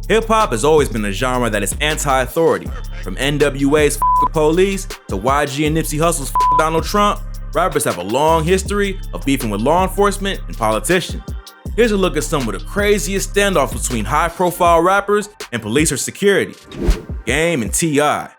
Hip-hop has always been a genre that is anti-authority. From NWA's F the Police to YG and Nipsey Hussle's F Donald Trump, rappers have a long history of beefing with law enforcement and politicians. Here's a look at some of the craziest standoffs between high-profile rappers and police or security. Game and T.I.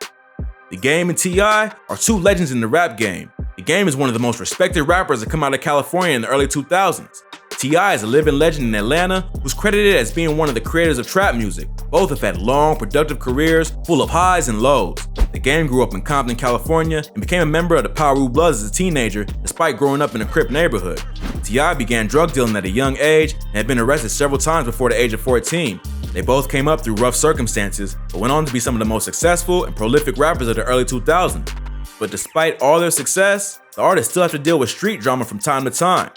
The Game and T.I. are two legends in the rap game. The Game is one of the most respected rappers that come out of California in the early 2000s. T.I. is a living legend in Atlanta who's credited as being one of the creators of trap music. Both have had long, productive careers full of highs and lows. The Game grew up in Compton, California and became a member of the Piru Bloods as a teenager despite growing up in a Crip neighborhood. T.I. began drug dealing at a young age and had been arrested several times before the age of 14. They both came up through rough circumstances, but went on to be some of the most successful and prolific rappers of the early 2000s. But despite all their success, the artists still have to deal with street drama from time to time.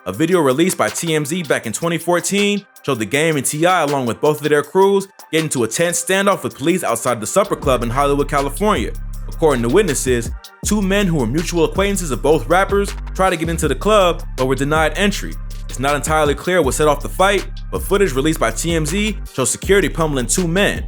A video released by TMZ back in 2014 showed the Game and T.I. along with both of their crews get into a tense standoff with police outside the Supper Club in Hollywood, California. According to witnesses, two men who were mutual acquaintances of both rappers tried to get into the club but were denied entry. It's not entirely clear what set off the fight, but footage released by TMZ shows security pummeling two men.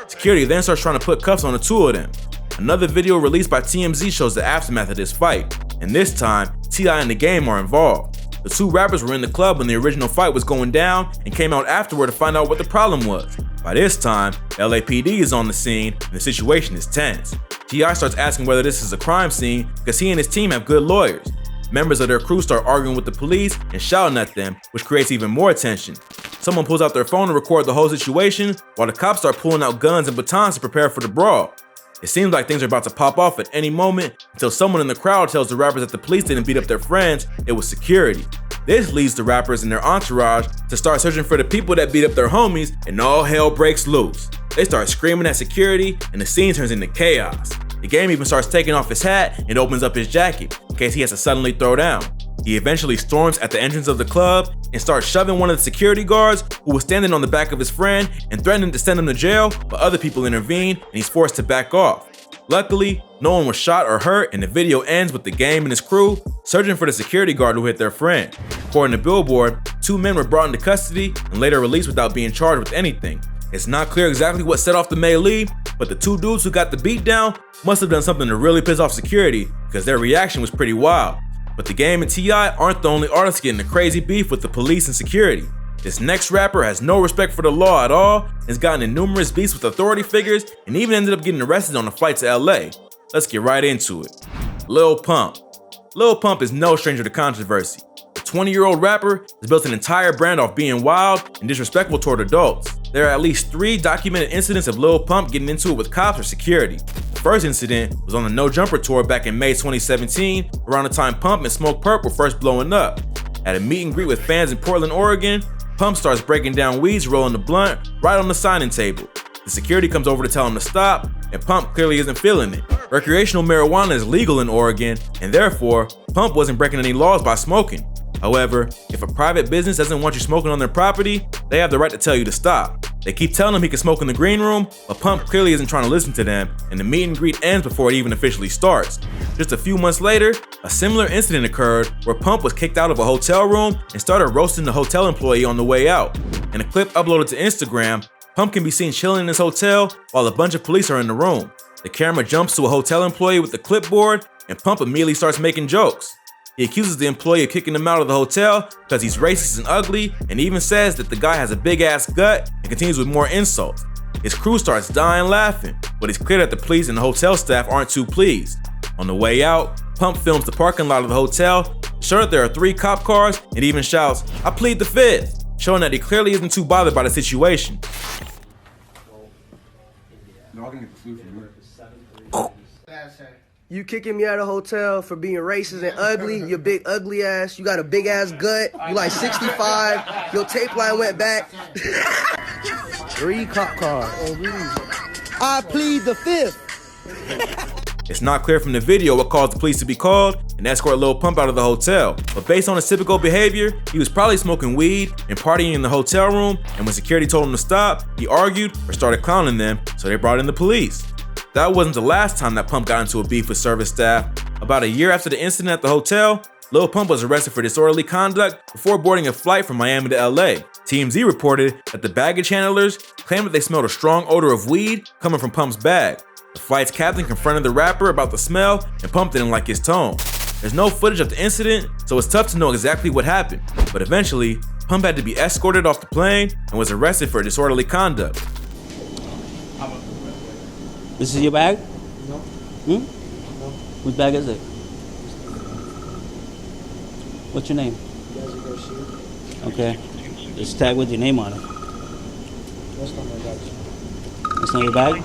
Security then starts trying to put cuffs on the two of them. Another video released by TMZ shows the aftermath of this fight, and this time, T.I. and the Game are involved. The two rappers were in the club when the original fight was going down and came out afterward to find out what the problem was. By this time, LAPD is on the scene and the situation is tense. T.I. starts asking whether this is a crime scene because he and his team have good lawyers. Members of their crew start arguing with the police and shouting at them, which creates even more tension. Someone pulls out their phone to record the whole situation, while the cops start pulling out guns and batons to prepare for the brawl. It seems like things are about to pop off at any moment until someone in the crowd tells the rappers that the police didn't beat up their friends, it was security. This leads the rappers and their entourage to start searching for the people that beat up their homies, and all hell breaks loose. They start screaming at security and the scene turns into chaos. The Game even starts taking off his hat and opens up his jacket in case he has to suddenly throw down. He eventually storms at the entrance of the club and starts shoving one of the security guards who was standing on the back of his friend and threatening to send him to jail, but other people intervene and he's forced to back off. Luckily, no one was shot or hurt, and the video ends with the Game and his crew searching for the security guard who hit their friend. According to Billboard, two men were brought into custody and later released without being charged with anything. It's not clear exactly what set off the melee, but the two dudes who got the beat down must have done something to really piss off security because their reaction was pretty wild. But the Game and T.I. aren't the only artists getting a crazy beef with the police and security. This next rapper has no respect for the law at all, has gotten in numerous beefs with authority figures, and even ended up getting arrested on a flight to LA. Let's get right into it. Lil Pump. Lil Pump is no stranger to controversy. The 20-year-old rapper has built an entire brand off being wild and disrespectful toward adults. There are at least 3 documented incidents of Lil Pump getting into it with cops or security. The first incident was on the No Jumper tour back in May 2017, around the time Pump and Smoke Perp were first blowing up. At a meet and greet with fans in Portland, Oregon, Pump starts breaking down weeds, rolling the blunt right on the signing table. The security comes over to tell him to stop, and Pump clearly isn't feeling it. Recreational marijuana is legal in Oregon, and therefore, Pump wasn't breaking any laws by smoking. However, if a private business doesn't want you smoking on their property, they have the right to tell you to stop. They keep telling him he can smoke in the green room, but Pump clearly isn't trying to listen to them, and the meet and greet ends before it even officially starts. Just a few months later, a similar incident occurred where Pump was kicked out of a hotel room and started roasting the hotel employee on the way out. In a clip uploaded to Instagram, Pump can be seen chilling in his hotel while a bunch of police are in the room. The camera jumps to a hotel employee with a clipboard, and Pump immediately starts making jokes. He accuses the employee of kicking him out of the hotel because he's racist and ugly, and even says that the guy has a big ass gut, and continues with more insults. His crew starts dying laughing, but it's clear that the police and the hotel staff aren't too pleased. On the way out, Pump films the parking lot of the hotel, showing that there are 3 cop cars, and even shouts, "I plead the 5th," showing that he clearly isn't too bothered by the situation. You kicking me out of the hotel for being racist and ugly, you big ugly ass, you got a big ass gut, you like 65, your tape line went back. 3 cop cars. I plead the 5th. It's not clear from the video what caused the police to be called and escort Lil Pump out of the hotel, but based on his typical behavior, he was probably smoking weed and partying in the hotel room, and when security told him to stop, he argued or started clowning them, so they brought in the police. That wasn't the last time that Pump got into a beef with service staff. About a year after the incident at the hotel, Lil Pump was arrested for disorderly conduct before boarding a flight from Miami to LA. TMZ reported that the baggage handlers claimed that they smelled a strong odor of weed coming from Pump's bag. The flight's captain confronted the rapper about the smell, and Pump didn't like his tone. There's no footage of the incident, so it's tough to know exactly what happened, but eventually, Pump had to be escorted off the plane and was arrested for disorderly conduct. This is your bag? No. No. Whose bag is it? What's your name? Okay. It's tagged with your name on it. That's not my bag. That's not your bag?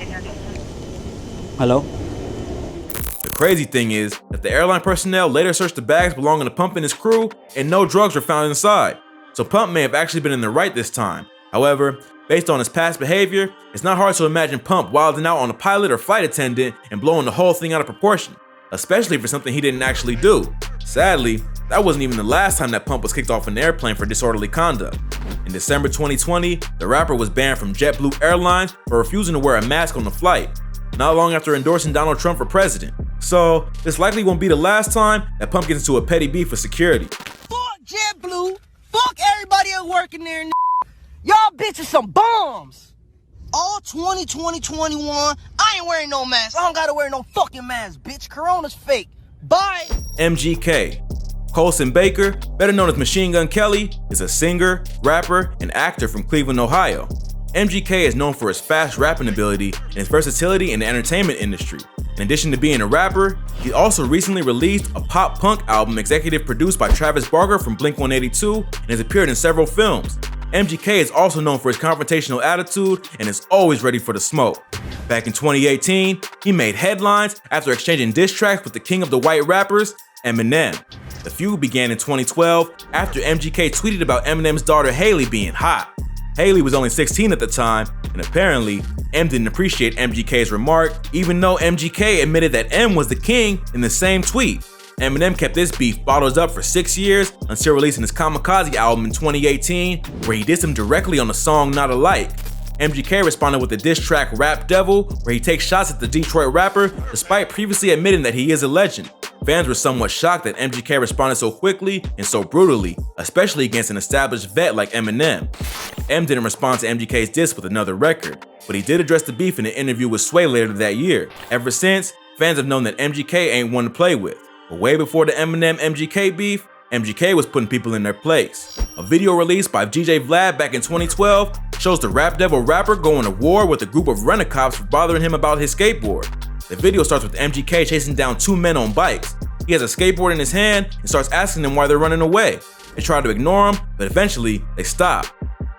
Hello? The crazy thing is that the airline personnel later searched the bags belonging to Pump and his crew, and no drugs were found inside. So Pump may have actually been in the right this time. However, based on his past behavior, it's not hard to imagine Pump wilding out on a pilot or flight attendant and blowing the whole thing out of proportion, especially for something he didn't actually do. Sadly, that wasn't even the last time that Pump was kicked off an airplane for disorderly conduct. In December 2020, the rapper was banned from JetBlue Airlines for refusing to wear a mask on the flight, not long after endorsing Donald Trump for president. So, this likely won't be the last time that Pump gets into a petty beef with security. Fuck JetBlue. Fuck everybody else working there. Y'all bitches some bums. All 2020, 21, I ain't wearing no mask. I don't gotta wear no fucking mask, bitch. Corona's fake. Bye. MGK. Colson Baker, better known as Machine Gun Kelly, is a singer, rapper, and actor from Cleveland, Ohio. MGK is known for his fast rapping ability and his versatility in the entertainment industry. In addition to being a rapper, he also recently released a pop punk album executive produced by Travis Barker from Blink-182 and has appeared in several films. MGK is also known for his confrontational attitude and is always ready for the smoke. Back in 2018, he made headlines after exchanging diss tracks with the king of the white rappers, Eminem. The feud began in 2012 after MGK tweeted about Eminem's daughter Haley being hot. Haley was only 16 at the time, and apparently, M didn't appreciate MGK's remark, even though MGK admitted that M was the king in the same tweet. Eminem kept this beef bottled up for 6 years until releasing his Kamikaze album in 2018, where he dissed him directly on the song Not Alike. MGK responded with the diss track Rap Devil, where he takes shots at the Detroit rapper despite previously admitting that he is a legend. Fans were somewhat shocked that MGK responded so quickly and so brutally, especially against an established vet like Eminem. M didn't respond to MGK's diss with another record, but he did address the beef in an interview with Sway later that year. Ever since, fans have known that MGK ain't one to play with. But way before the Eminem-MGK beef, MGK was putting people in their place. A video released by DJ Vlad back in 2012 shows the Rap Devil rapper going to war with a group of rent-a-cops for bothering him about his skateboard. The video starts with MGK chasing down two men on bikes. He has a skateboard in his hand and starts asking them why they're running away. They try to ignore him, but eventually they stop.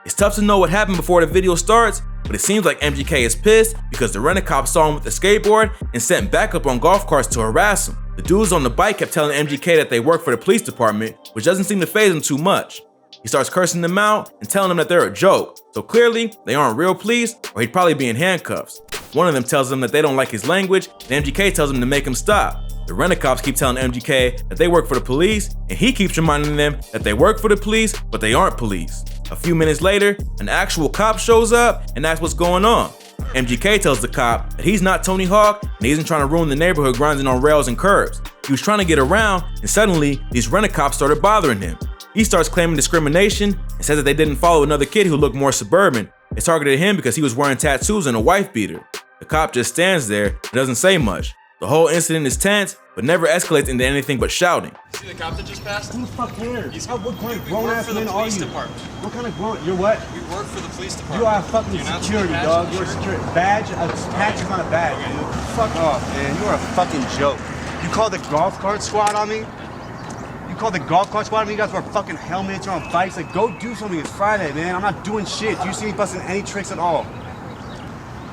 It's tough to know what happened before the video starts, but it seems like MGK is pissed because the rent-a-cop saw him with the skateboard and sent backup on golf carts to harass him. The dudes on the bike kept telling MGK that they work for the police department, which doesn't seem to faze him too much. He starts cursing them out and telling them that they're a joke, so clearly they aren't real police or he'd probably be in handcuffs. One of them tells them that they don't like his language, and MGK tells him to make him stop. The rent-a-cops keep telling MGK that they work for the police, and he keeps reminding them that they work for the police, but they aren't police. A few minutes later, an actual cop shows up and asks what's going on. MGK tells the cop that he's not Tony Hawk and he isn't trying to ruin the neighborhood grinding on rails and curbs. He was trying to get around, and suddenly, these rent-a-cops started bothering him. He starts claiming discrimination and says that they didn't follow another kid who looked more suburban. They targeted him because he was wearing tattoos and a wife beater. The cop just stands there and doesn't say much. The whole incident is tense, but never escalates into anything but shouting. See the cop that just passed? Who the fuck cares? What kind of We grown work ass for the man are police you? department. What kind of grown? You're what? We work for the police department. You are fucking Do you not see security, the badge dog. on You're a the shirt? security badge. A patch is not a badge, dude. Fuck off, man. You are a fucking joke. You call the golf cart squad on me? You call the golf cart squad on me? You guys wear fucking helmets. You're on bikes. Like, go do something. It's Friday, man. I'm not doing shit. Do you see me busting any tricks at all?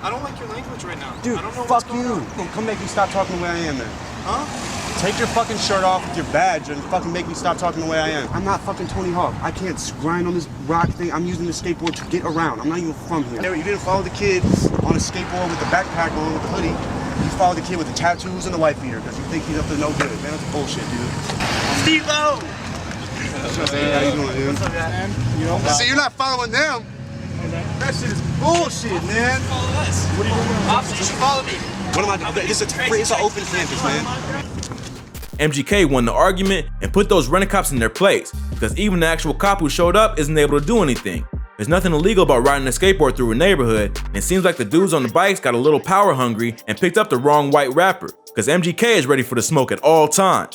I don't like your language right now. Dude, I don't know fuck what's going you. on. Come make me stop talking the way I am, man. Huh? Take your fucking shirt off with your badge and fucking make me stop talking the way I am. I'm not fucking Tony Hawk. I can't grind on this rock thing. I'm using the skateboard to get around. I'm not even from here. You didn't follow the kid on a skateboard with the backpack on with the hoodie. You followed the kid with the tattoos and the wife beater because you think he's up to no good. Man, that's bullshit, dude. Steve-O! What's up, man? How you doing, dude? What's up, man? You know, see, you're not following them. That shit is bullshit, man. Follow us. What are you doing? Officer, you should follow me. What am I doing? It's an open campus, man. MGK won the argument and put those rent-a-cops in their place because even the actual cop who showed up isn't able to do anything. There's nothing illegal about riding a skateboard through a neighborhood, and it seems like the dudes on the bikes got a little power hungry and picked up the wrong white rapper, because MGK is ready for the smoke at all times.